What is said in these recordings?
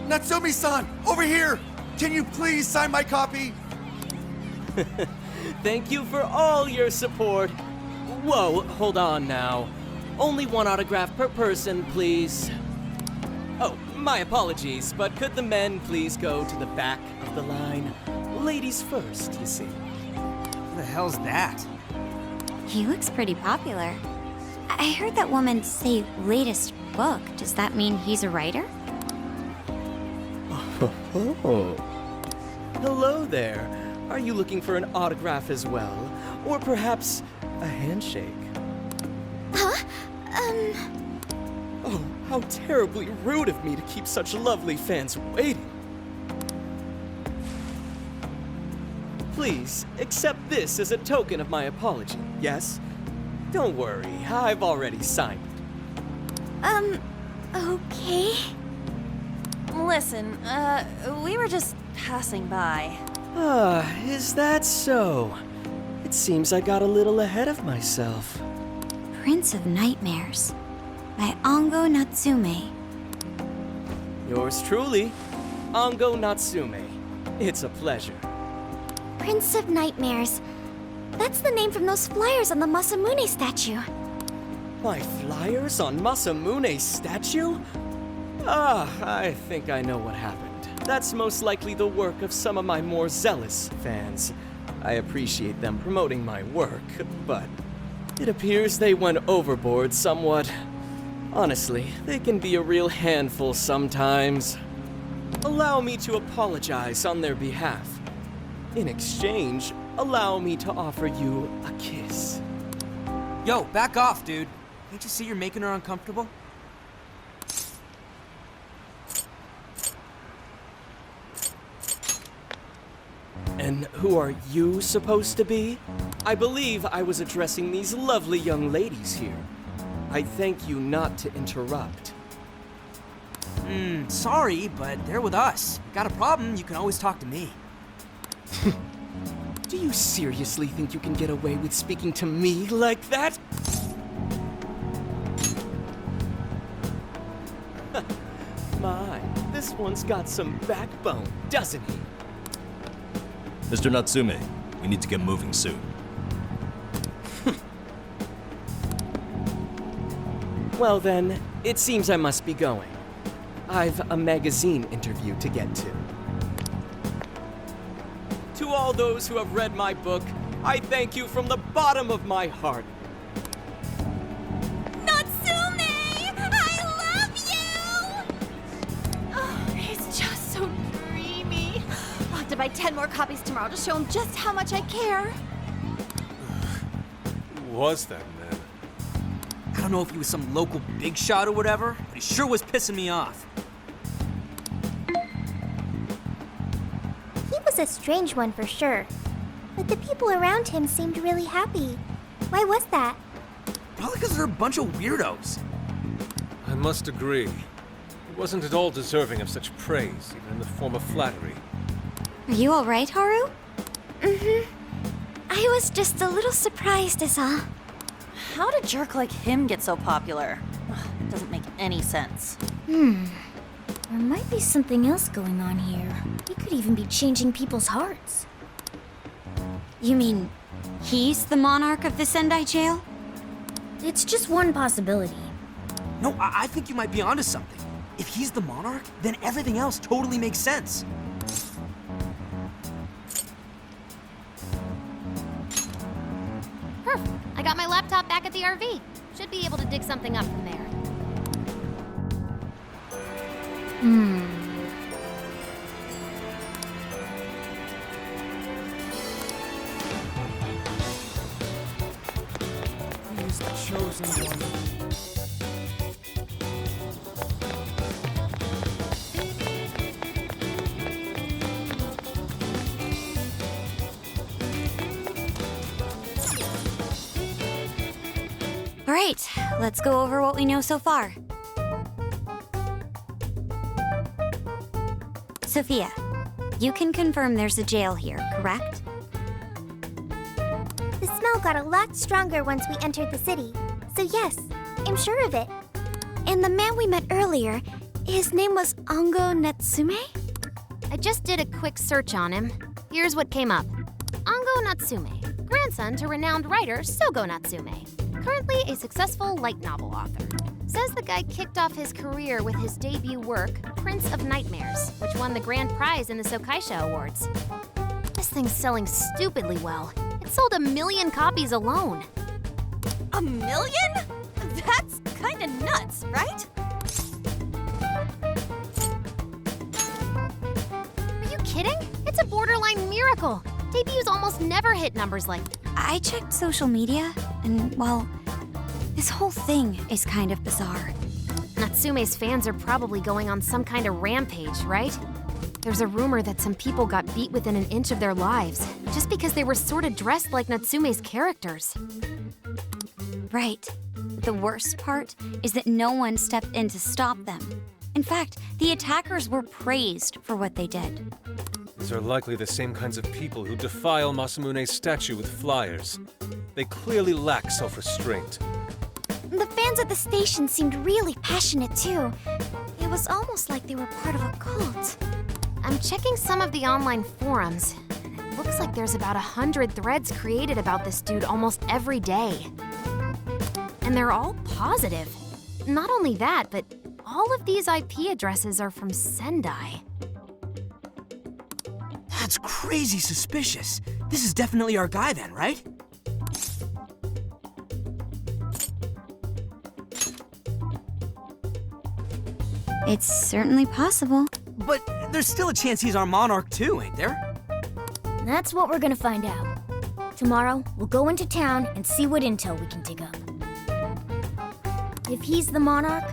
Natsumi-san, over here! Can you please sign my copy? Thank you for all your support. Whoa, hold on now. Only one autograph per person, please. Oh, my apologies, but could the men please go to the back of the line? Ladies first, you see. Who the hell's that? He looks pretty popular. I heard that woman say latest book. Does that mean he's a writer? Oh. Hello there. Are you looking for an autograph as well? Or perhaps a handshake? Huh? Oh, how terribly rude of me to keep such lovely fans waiting. Please, accept this as a token of my apology, yes? Don't worry, I've already signed it. Okay. Listen, we were just passing by. Ah, is that so? It seems I got a little ahead of myself. Prince of Nightmares by Ango Natsume. Yours truly, Ango Natsume. It's a pleasure. Prince of Nightmares. That's the name from those flyers on the Masamune statue. My flyers on Masamune's statue? Ah, I think I know what happened. That's most likely the work of some of my more zealous fans. I appreciate them promoting my work, but it appears they went overboard somewhat. Honestly, they can be a real handful sometimes. Allow me to apologize on their behalf. In exchange, allow me to offer you a kiss. Yo, back off, dude. Can't you see you're making her uncomfortable? And who are you supposed to be? I believe I was addressing these lovely young ladies here. I thank you not to interrupt. Sorry, but they're with us. Got a problem, you can always talk to me. Do you seriously think you can get away with speaking to me like that? My, this one's got some backbone, doesn't he? Mr. Natsume, we need to get moving soon. Well then, it seems I must be going. I've a magazine interview to get to. To all those who have read my book, I thank you from the bottom of my heart. Natsume! I love you! Oh, it's just so dreamy. I'll have to buy 10 more copies tomorrow to show him just how much I care. Who was that man? I don't know if he was some local big shot or whatever, but he sure was pissing me off. He was a strange one for sure. But the people around him seemed really happy. Why was that? Probably because they're a bunch of weirdos. I must agree. He wasn't at all deserving of such praise, even in the form of flattery. Are you alright, Haru? I was just a little surprised is all. How did a jerk like him get so popular? Ugh, it doesn't make any sense. There might be something else going on here. He could even be changing people's hearts. You mean he's the monarch of the Sendai jail? It's just one possibility. No, I think you might be onto something. If he's the monarch, then everything else totally makes sense. I got my laptop back at the RV. Should be able to dig something up from there. He's the chosen one. Alright, let's go over what we know so far. Sophia, you can confirm there's a jail here, correct? The smell got a lot stronger once we entered the city. So yes, I'm sure of it. And the man we met earlier, His name was Ango Natsume? I just did a quick search on him. Here's what came up. Ango Natsume, grandson to renowned writer Sogo Natsume. Currently a successful light novel author. Says the guy kicked off his career with his debut work, Prince of Nightmares, which won the grand prize in the Sokaisha Awards. This thing's selling stupidly well. It sold 1 million copies alone. 1 million? That's kinda nuts, right? Are you kidding? It's a borderline miracle. Debuts almost never hit numbers like that. I checked social media, and well, this whole thing is kind of bizarre. Natsume's fans are probably going on some kind of rampage, right? There's a rumor that some people got beat within an inch of their lives, just because they were sort of dressed like Natsume's characters. Right. The worst part is that no one stepped in to stop them. In fact, the attackers were praised for what they did. These are likely the same kinds of people who defile Masamune's statue with flyers. They clearly lack self-restraint. The fans at the station seemed really passionate too. It was almost like they were part of a cult. I'm checking some of the online forums. It looks like there's about 100 threads created about this dude almost every day. And they're all positive. Not only that, but all of these IP addresses are from Sendai. That's crazy suspicious. This is definitely our guy then, right? It's certainly possible. But there's still a chance he's our monarch too, ain't there? That's what we're gonna find out. Tomorrow, we'll go into town and see what intel we can dig up. If he's the monarch,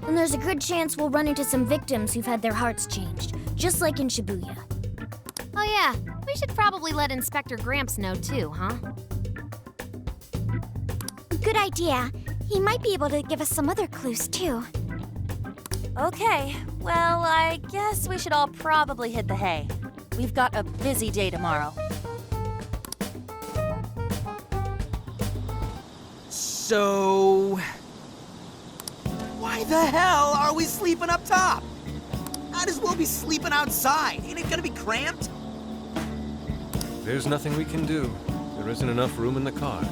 then there's a good chance we'll run into some victims who've had their hearts changed, just like in Shibuya. Oh yeah, we should probably let Inspector Gramps know too, huh? Good idea. He might be able to give us some other clues too. Okay, well, I guess we should all probably hit the hay. We've got a busy day tomorrow. So... why the hell are we sleeping up top? Might as well be sleeping outside. Ain't it gonna be cramped? There's nothing we can do. There isn't enough room in the car.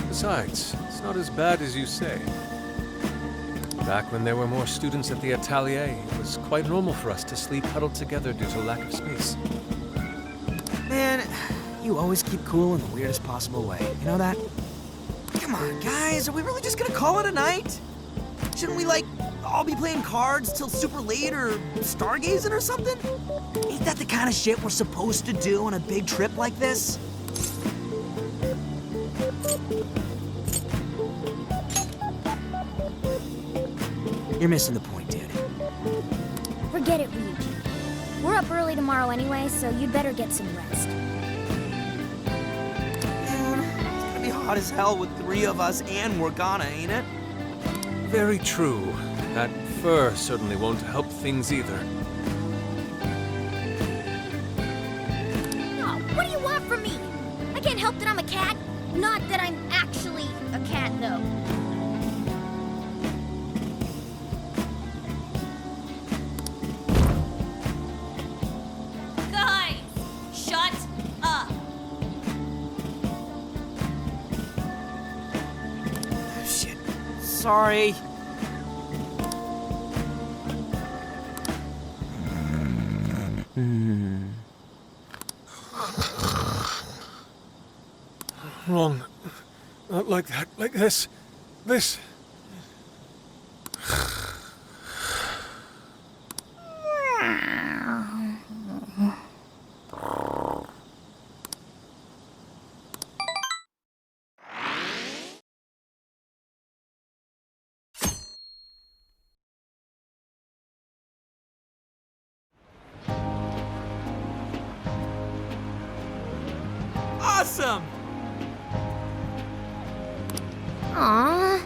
Besides, it's not as bad as you say. Back when there were more students at the atelier, it was quite normal for us to sleep huddled together due to lack of space. Man, you always keep cool in the weirdest possible way. You know that? Come on, guys. Are we really just gonna call it a night? Shouldn't we, like, all be playing cards till super late or stargazing or something? Ain't that the kind of shit we're supposed to do on a big trip like this? You're missing the point, dude. Forget it, Ryuji. We're up early tomorrow anyway, so you'd better get some rest. Man, it's gonna be hot as hell with 3 of us and Morgana, ain't it? Very true. That fur certainly won't help things either. Oh, what do you want from me? I can't help that I'm a cat. Not that I'm actually a cat, though. Guys, shut up. Shit. Sorry. Wrong. Not like that. Like this. This. Awesome! Aww.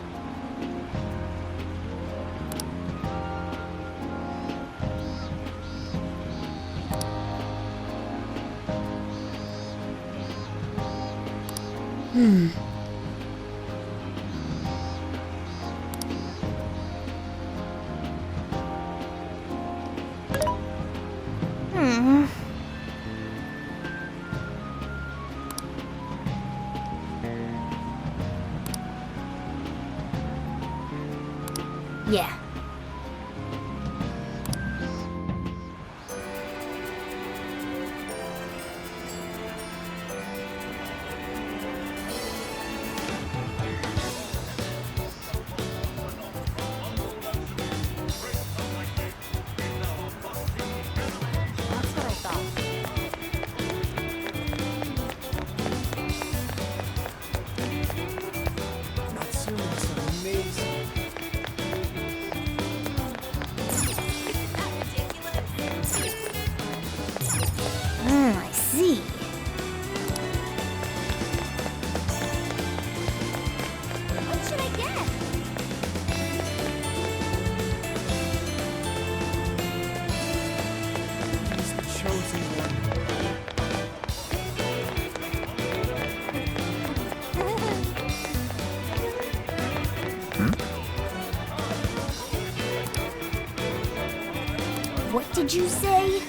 What did you say?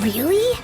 Really?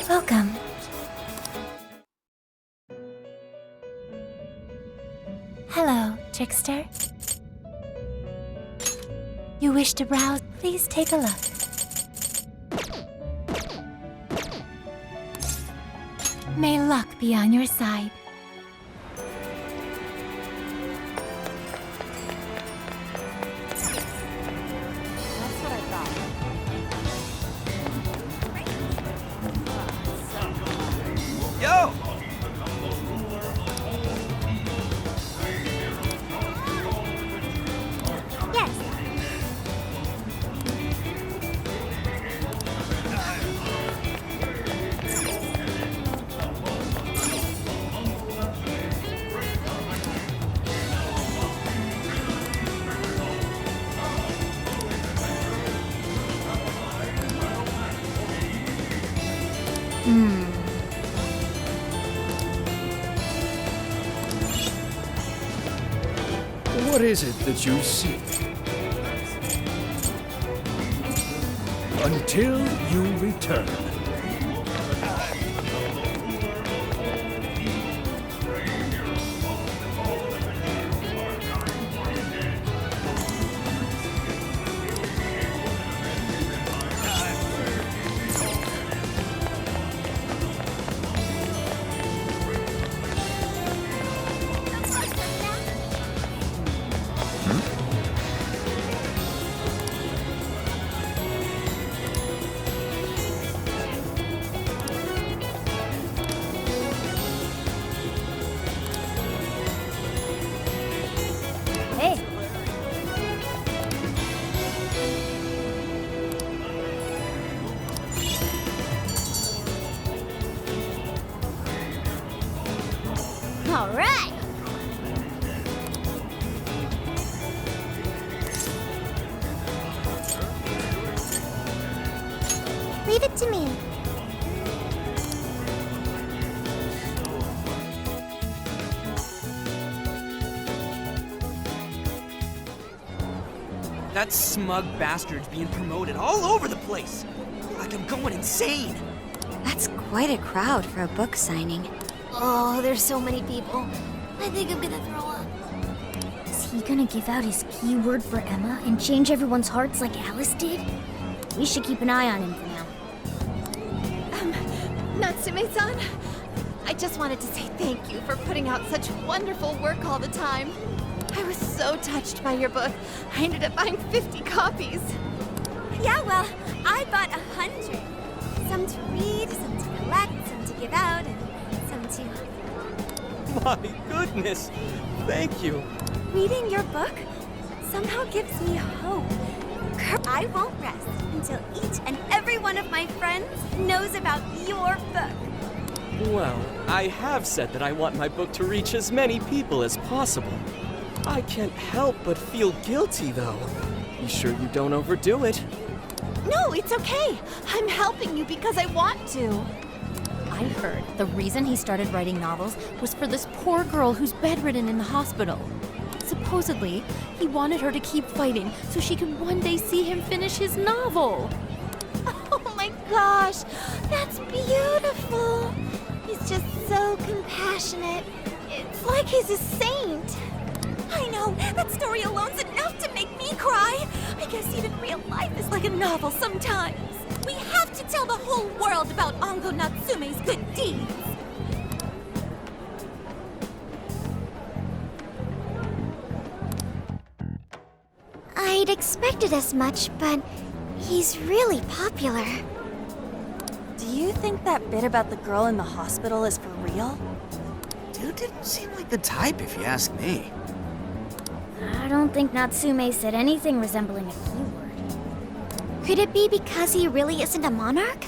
Welcome. Hello, trickster. You wish to browse? Please take a look. May luck be on your side. Yo! Yes. What is it that you seek? Until you return. Hey. All right. Leave it to me. That smug bastard's being promoted all over the place. Like I'm going insane. That's quite a crowd for a book signing. Oh, there's so many people. I think I'm gonna throw up. Is he gonna give out his keyword for Emma and change everyone's hearts like Alice did? We should keep an eye on him for now. Natsume-san, I just wanted to say thank you for putting out such wonderful work all the time. I was so touched by your book. I ended up buying 50 copies. Yeah, well, I bought 100. Some to read, some to collect, some to give out, and some to... My goodness! Thank you. Reading your book somehow gives me hope. I won't rest until each and every one of my friends knows about your book. Well, I have said that I want my book to reach as many people as possible. I can't help but feel guilty, though. Be sure you don't overdo it. No, it's okay. I'm helping you because I want to. I heard the reason he started writing novels was for this poor girl who's bedridden in the hospital. Supposedly, he wanted her to keep fighting so she could one day see him finish his novel. Oh my gosh, that's beautiful. He's just so compassionate. It's like he's a saint. I know, that story alone's enough to cry? I guess even real life is like a novel sometimes. We have to tell the whole world about Ango Natsume's good deeds. I'd expected as much, but he's really popular. Do you think that bit about the girl in the hospital is for real? Dude didn't seem like the type, if you ask me. I don't think Natsume said anything resembling a keyword. Could it be because he really isn't a monarch?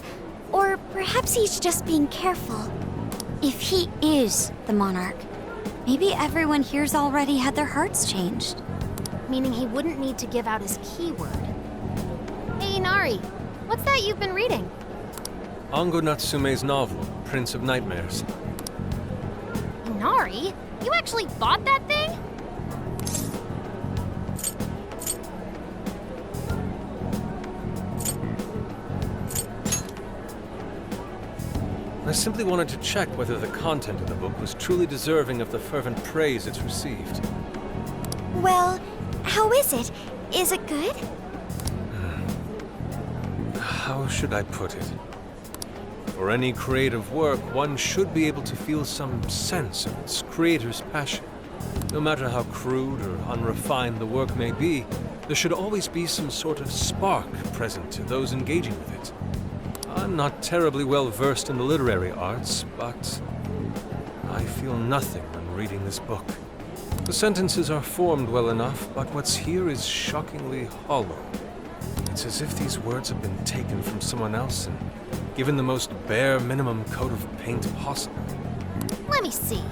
Or perhaps he's just being careful. If he is the monarch, maybe everyone here's already had their hearts changed. Meaning he wouldn't need to give out his keyword. Hey, Inari, what's that you've been reading? Ango Natsume's novel, Prince of Nightmares. Inari? You actually bought that thing? I simply wanted to check whether the content of the book was truly deserving of the fervent praise it's received. Well, how is it? Is it good? How should I put it? For any creative work, one should be able to feel some sense of its creator's passion. No matter how crude or unrefined the work may be, there should always be some sort of spark present to those engaging with it. I'm not terribly well versed in the literary arts, but I feel nothing when reading this book. The sentences are formed well enough, but what's here is shockingly hollow. It's as if these words have been taken from someone else and given the most bare minimum coat of paint possible. Let me see.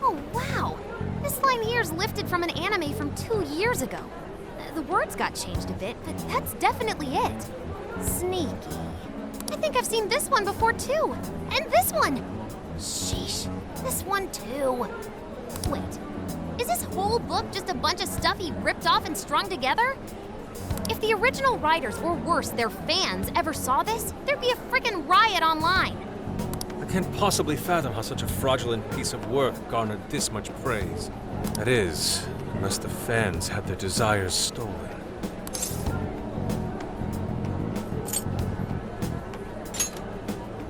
Oh, wow. This line here is lifted from an anime from 2 years ago. The words got changed a bit, but that's definitely it. Sneaky. I think I've seen this one before, too. And this one. Sheesh. This one, too. Wait. Is this whole book just a bunch of stuff he ripped off and strung together? If the original writers, or worse, their fans, ever saw this, there'd be a frickin' riot online. I can't possibly fathom how such a fraudulent piece of work garnered this much praise. That is, unless the fans had their desires stolen.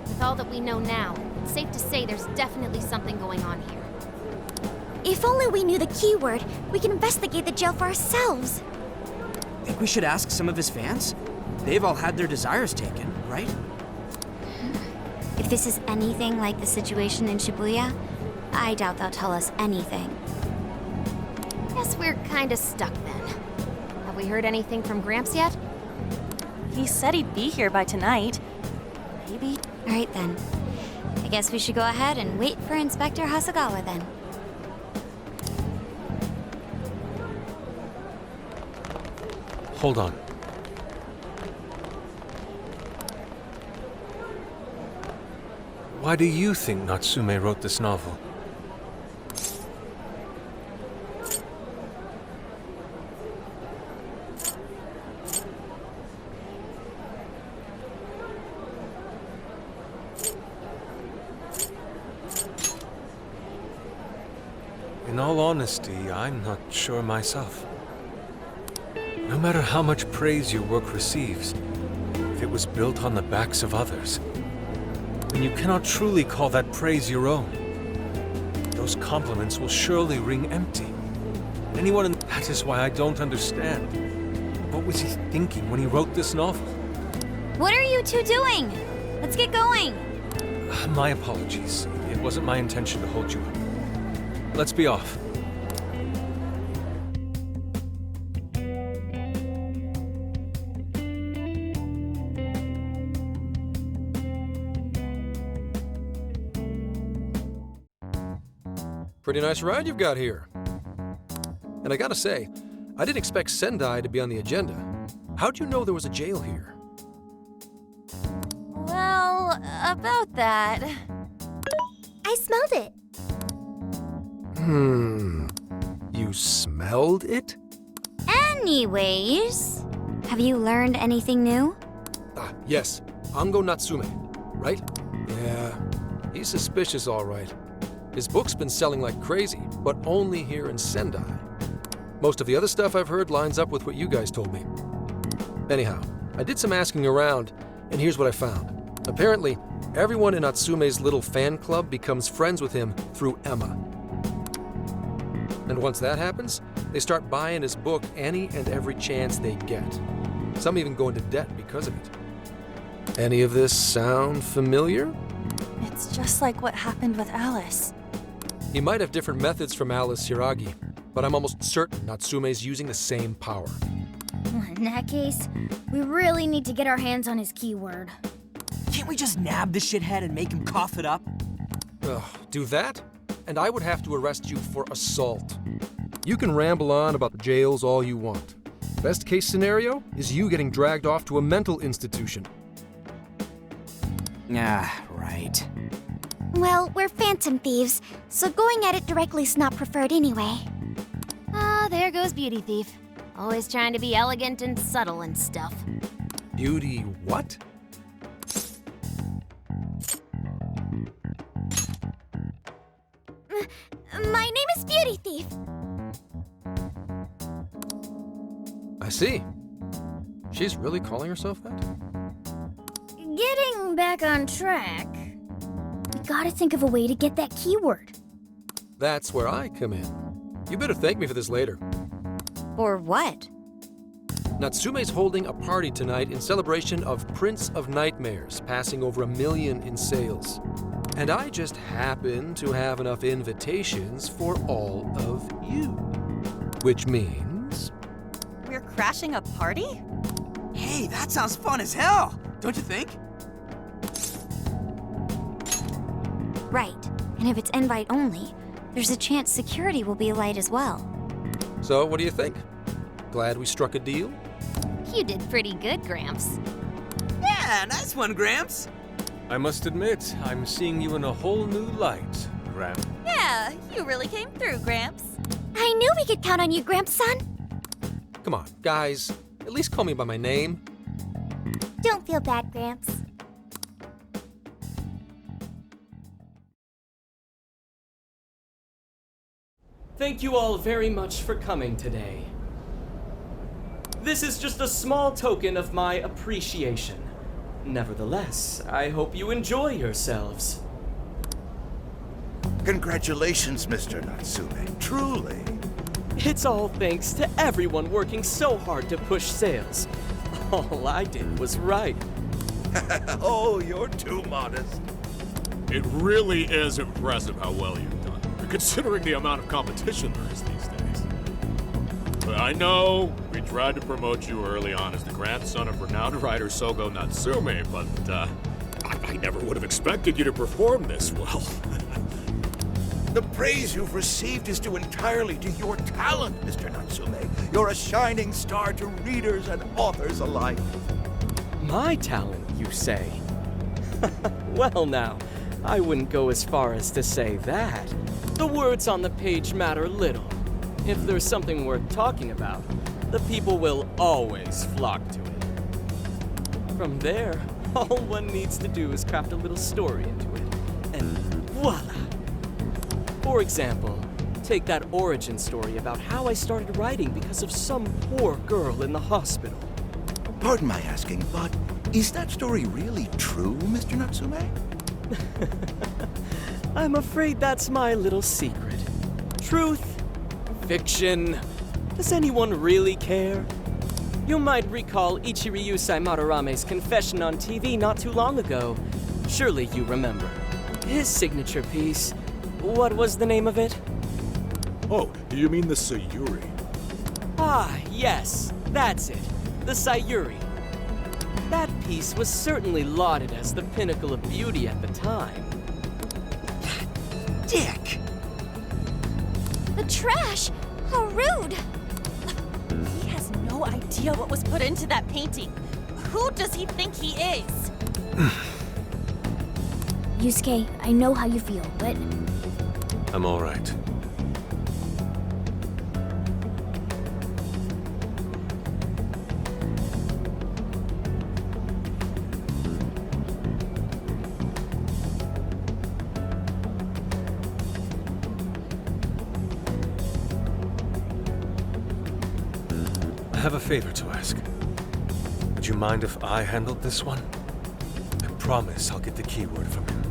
With all that we know now, it's safe to say there's definitely something going on here. If only we knew the keyword, we can investigate the jail for ourselves. Think we should ask some of his fans? They've all had their desires taken, right? If this is anything like the situation in Shibuya, I doubt they'll tell us anything. Guess we're kinda stuck then. Have we heard anything from Gramps yet? He said he'd be here by tonight. Maybe. All right then. I guess we should go ahead and wait for Inspector Hasagawa then. Hold on. Why do you think Natsume wrote this novel? In all honesty, I'm not sure myself. No matter how much praise your work receives, if it was built on the backs of others, then you cannot truly call that praise your own. Those compliments will surely ring empty. That is why I don't understand. What was he thinking when he wrote this novel? What are you two doing? Let's get going. My apologies. It wasn't my intention to hold you up. Let's be off. Pretty nice ride you've got here. And I gotta say, I didn't expect Sendai to be on the agenda. How'd you know there was a jail here? Well, about that. I smelled it. You smelled it? Anyways, have you learned anything new? Ah, yes. Ango Natsume, right? Yeah, he's suspicious, all right. His book's been selling like crazy, but only here in Sendai. Most of the other stuff I've heard lines up with what you guys told me. Anyhow, I did some asking around, and here's what I found. Apparently, everyone in Natsume's little fan club becomes friends with him through Emma. And once that happens, they start buying his book any and every chance they get. Some even go into debt because of it. Any of this sound familiar? It's just like what happened with Alice. He might have different methods from Alice Hiragi, but I'm almost certain Natsume's using the same power. In that case, we really need to get our hands on his keyword. Can't we just nab the shithead and make him cough it up? Ugh, do that? And I would have to arrest you for assault. You can ramble on about the jails all you want. Best case scenario is you getting dragged off to a mental institution. Ah, right. Well, we're phantom thieves, so going at it directly's not preferred anyway. Ah, there goes Beauty Thief. Always trying to be elegant and subtle and stuff. Beauty what? My name is Beauty Thief. I see. She's really calling herself that? Getting back on track, we gotta think of a way to get that keyword. That's where I come in. You better thank me for this later. Or what? Natsume's holding a party tonight in celebration of Prince of Nightmares, passing over 1 million in sales. And I just happen to have enough invitations for all of you. Which means... We're crashing a party? Hey, that sounds fun as hell, don't you think? Right. And if it's invite only, there's a chance security will be light as well. So, what do you think? Glad we struck a deal? You did pretty good, Gramps. Yeah, nice one, Gramps. I must admit, I'm seeing you in a whole new light, Gramp. Yeah, you really came through, Gramps. I knew we could count on you, Gramps-son. Come on, guys. At least call me by my name. Don't feel bad, Gramps. Thank you all very much for coming today. This is just a small token of my appreciation. Nevertheless, I hope you enjoy yourselves. Congratulations, Mr. Natsume. Truly. It's all thanks to everyone working so hard to push sales. All I did was write. Oh, you're too modest. It really is impressive how well you've done, considering the amount of competition there is these days. But I know we tried to promote you early on as the grandson of renowned writer Sogo Natsume, but I never would have expected you to perform this well. The praise you've received is due entirely to your talent, Mr. Natsume. You're a shining star to readers and authors alike. My talent, you say? Well now, I wouldn't go as far as to say that. The words on the page matter little. If there's something worth talking about, the people will always flock to it. From there, all one needs to do is craft a little story into it, and voila! For example, take that origin story about how I started writing because of some poor girl in the hospital. Pardon my asking, but is that story really true, Mr. Natsume? I'm afraid that's my little secret. Truth, fiction, does anyone really care? You might recall Ichiryusai Madarame's confession on TV not too long ago. Surely you remember. His signature piece. What was the name of it? Oh, you mean the Sayuri? Ah, yes, that's it. The Sayuri. That piece was certainly lauded as the pinnacle of beauty at the time. Dick! The trash! How rude! He has no idea what was put into that painting. Who does he think he is? Yusuke, I know how you feel, but... I'm all right. have a favor to ask. Would you mind if I handled this one? I promise I'll get the keyword from him.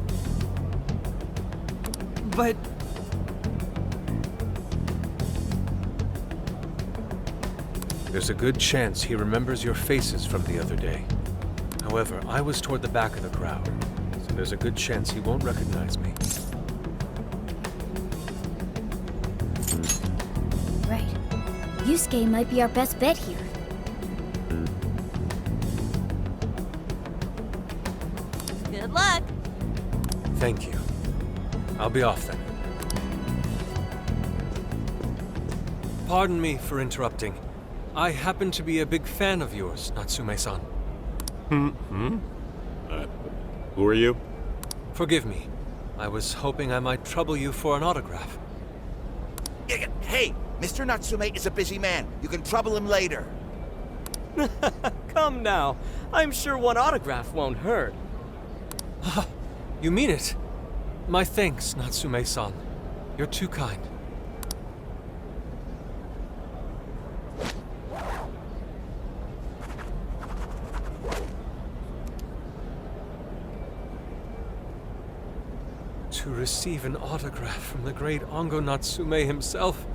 But... There's a good chance he remembers your faces from the other day. However, I was toward the back of the crowd, so there's a good chance he won't recognize me. Right. Yusuke might be our best bet here. Good luck. Thank you. I'll be off then. Pardon me for interrupting. I happen to be a big fan of yours, Natsume-san. Who are you? Forgive me. I was hoping I might trouble you for an autograph. Hey, Mr. Natsume is a busy man. You can trouble him later. Come now. I'm sure one autograph won't hurt. You mean it? My thanks, Natsume-san. You're too kind. To receive an autograph from the great Ongo Natsume himself,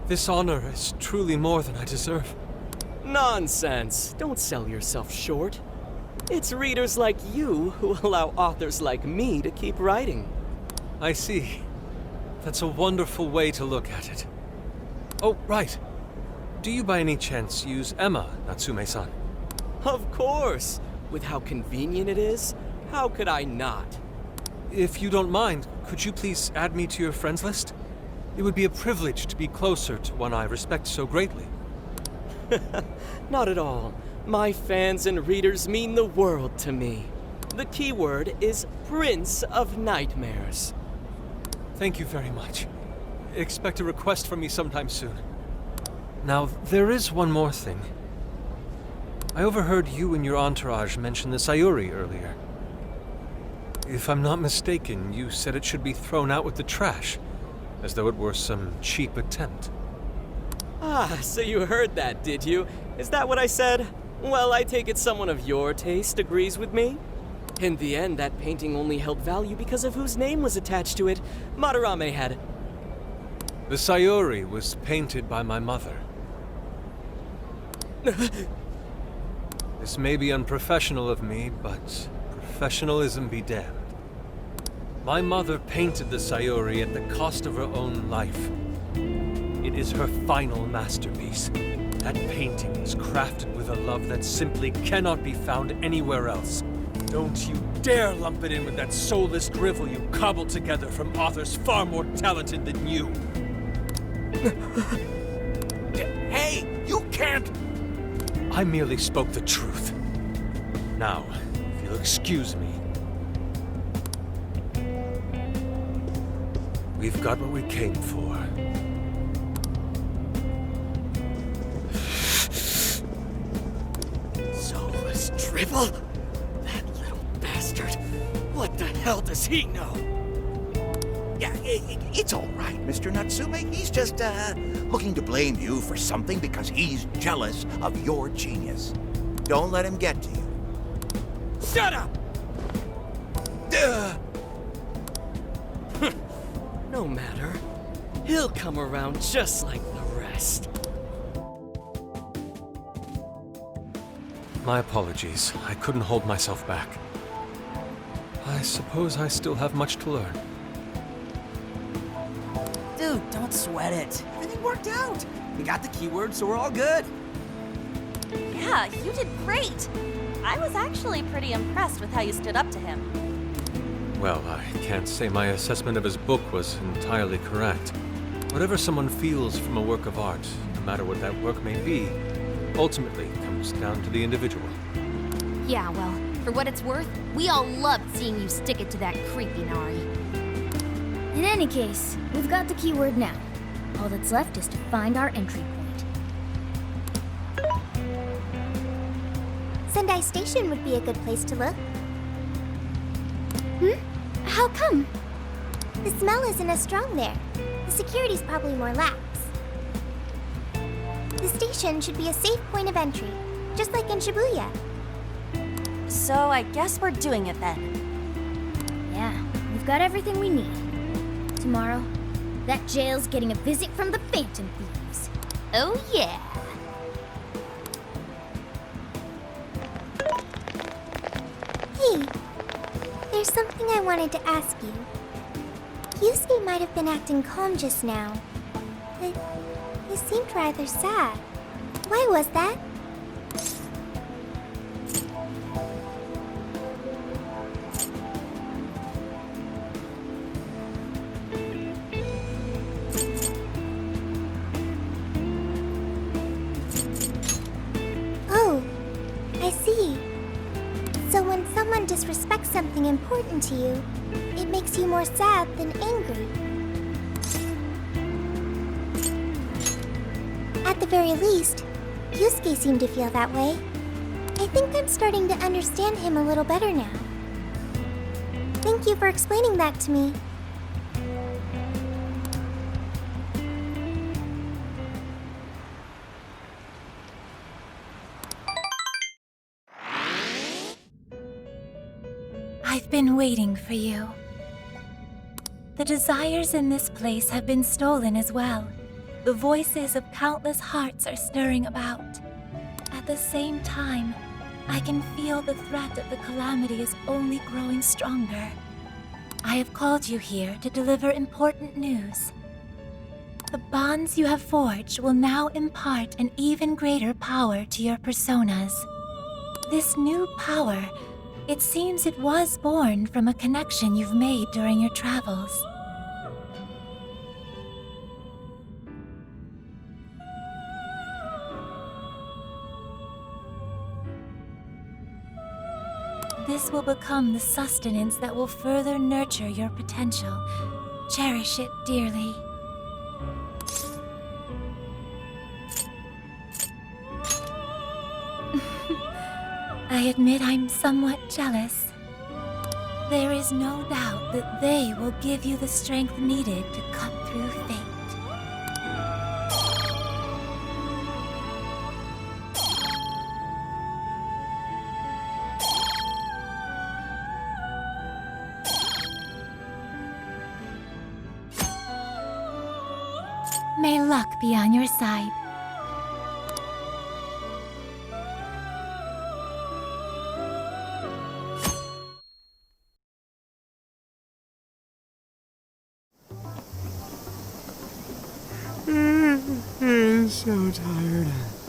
this honor is truly more than I deserve. Nonsense. Don't sell yourself short. It's readers like you who allow authors like me to keep writing. I see. That's a wonderful way to look at it. Oh, right. Do you by any chance use Emma, Natsume-san? Of course. With how convenient it is, how could I not? If you don't mind, could you please add me to your friends list? It would be a privilege to be closer to one I respect so greatly. Not at all. My fans and readers mean the world to me. The keyword is Prince of Nightmares. Thank you very much. Expect a request from me sometime soon. Now, there is one more thing. I overheard you and your entourage mention the Sayuri earlier. If I'm not mistaken, you said it should be thrown out with the trash, as though it were some cheap attempt. Ah, so you heard that, did you? Is that what I said? Well, I take it someone of your taste agrees with me? In the end, that painting only held value because of whose name was attached to it. Madarame had... The Sayuri was painted by my mother. This may be unprofessional of me, but professionalism be damned. My mother painted the Sayuri at the cost of her own life. It is her final masterpiece. That painting is crafted with a love that simply cannot be found anywhere else. Don't you dare lump it in with that soulless drivel you cobbled together from authors far more talented than you. Hey, you can't! I merely spoke the truth. Now, if you'll excuse me. We've got what we came for. Soulless drivel? That little bastard. What the hell does he know? Yeah, it's all right, Mr. Natsume. He's just, looking to blame you for something because he's jealous of your genius. Don't let him get to you. Shut up! No matter. He'll come around just like the rest. My apologies. I couldn't hold myself back. I suppose I still have much to learn. Dude, don't sweat it. Everything worked out. We got the keyword, so we're all good. Yeah, you did great. I was actually pretty impressed with how you stood up to him. Well, I can't say my assessment of his book was entirely correct. Whatever someone feels from a work of art, no matter what that work may be, ultimately comes down to the individual. Yeah, well, for what it's worth, we all loved seeing you stick it to that creepy Nari. In any case, we've got the keyword now. All that's left is to find our entry point. Sendai Station would be a good place to look. How come? The smell isn't as strong there. The security's probably more lax. The station should be a safe point of entry, just like in Shibuya. So I guess we're doing it then. Yeah, we've got everything we need. Tomorrow, that jail's getting a visit from the Phantom Thieves. Oh, yeah. Hey, there's something I wanted to ask you. Yusuke might have been acting calm just now, but he seemed rather sad. Why was that? Oh, I see. So when someone disrespects something important to you, it makes you more sad than angry. At the very least, Yusuke seemed to feel that way. I think I'm starting to understand him a little better now. Thank you for explaining that to me. I've been waiting for you. The desires in this place have been stolen as well. The voices of countless hearts are stirring about. At the same time, I can feel the threat of the calamity is only growing stronger. I have called you here to deliver important news. The bonds you have forged will now impart an even greater power to your personas. This new power, it seems it was born from a connection you've made during your travels. This will become the sustenance that will further nurture your potential. Cherish it dearly. I admit I'm somewhat jealous. There is no doubt that they will give you the strength needed to cut through fate. May luck be on your side. I'm so tired.